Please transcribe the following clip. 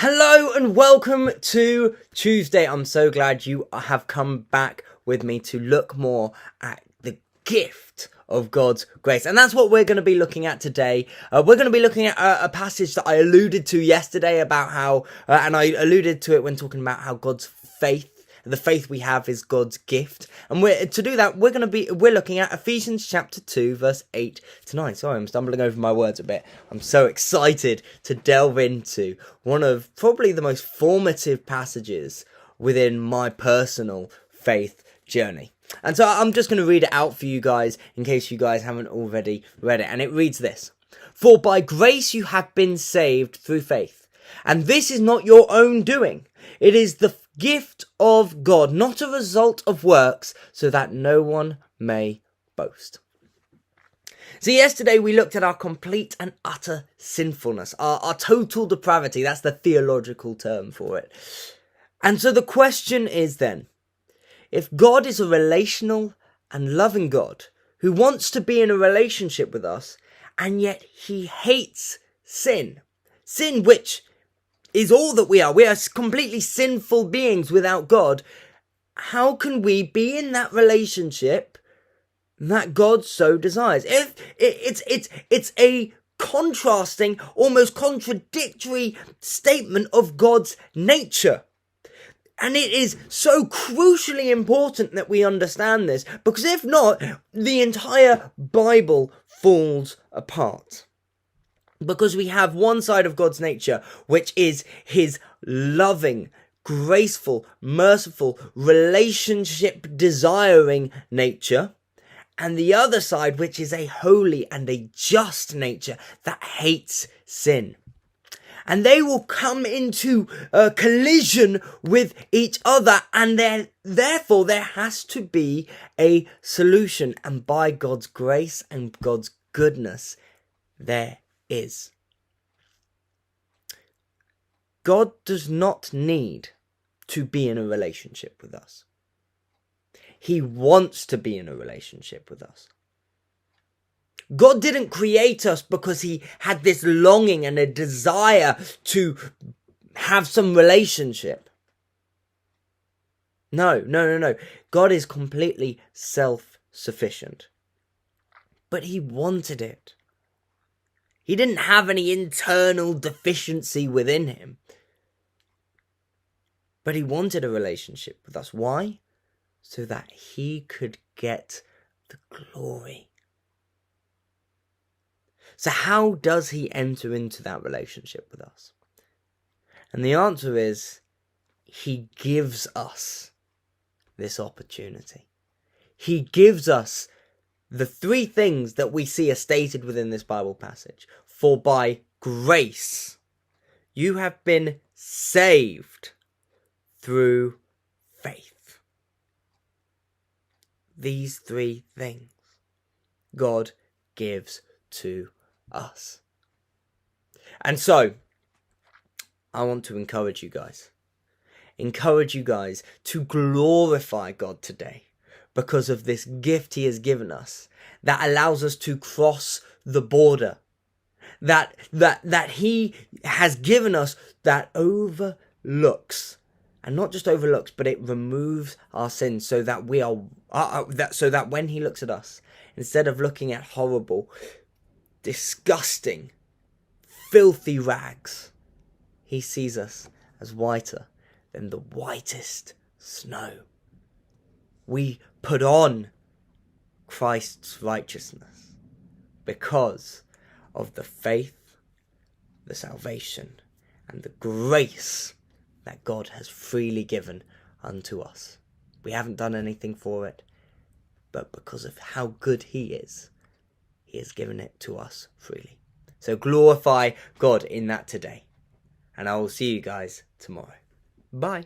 Hello and welcome to Tuesday. I'm so glad you have come back with me to look more at the gift of God's grace. And that's what we're going to be looking at today. We're going to be looking at a passage that I alluded to yesterday about how, and I alluded to it when talking about how God's the faith we have is God's gift. And to do that, we're looking at Ephesians chapter 2, verse 8 to 9. Sorry, I'm stumbling over my words a bit. I'm so excited to delve into one of probably the most formative passages within my personal faith journey. And so I'm just going to read it out for you guys in case you guys haven't already read it. And it reads this: "For by grace you have been saved through faith. And this is not your own doing. It is the gift of God, not a result of works, so that no one may boast." So yesterday we looked at our complete and utter sinfulness, our total depravity. That's the theological term for it. And so the question is then, if God is a relational and loving God who wants to be in a relationship with us, and yet he hates sin which is all that we are completely sinful beings without God, how can we be in that relationship that God so desires? If it's a contrasting, almost contradictory statement of God's nature. And it is so crucially important that we understand this, because if not, the entire Bible falls apart. Because we have one side of God's nature, which is his loving, graceful, merciful, relationship-desiring nature, and the other side, which is a holy and a just nature that hates sin. And they will come into collision with each other, and therefore there has to be a solution. And by God's grace and God's goodness, there is. God does not need to be in a relationship with us. He wants to be in a relationship with us. God didn't create us because he had this longing and a desire to have some relationship. No. God is completely self-sufficient. But he wanted it. He didn't have any internal deficiency within him. But he wanted a relationship with us. Why? So that he could get the glory. So how does he enter into that relationship with us? And the answer is, he gives us this opportunity. He gives us the three things that we see are stated within this Bible passage. For by grace you have been saved through faith. These three things God gives to us. And so, I want to encourage you guys to glorify God today, because of this gift he has given us that allows us to cross the border, that he has given us, that overlooks, and not just overlooks, but it removes our sins, so that so that when he looks at us, instead of looking at horrible, disgusting, filthy rags, he sees us as whiter than the whitest snow. We put on Christ's righteousness because of the faith, the salvation, and the grace that God has freely given unto us. We haven't done anything for it, but because of how good he has given it to us freely. So glorify God in that today. And I will see you guys tomorrow. Bye.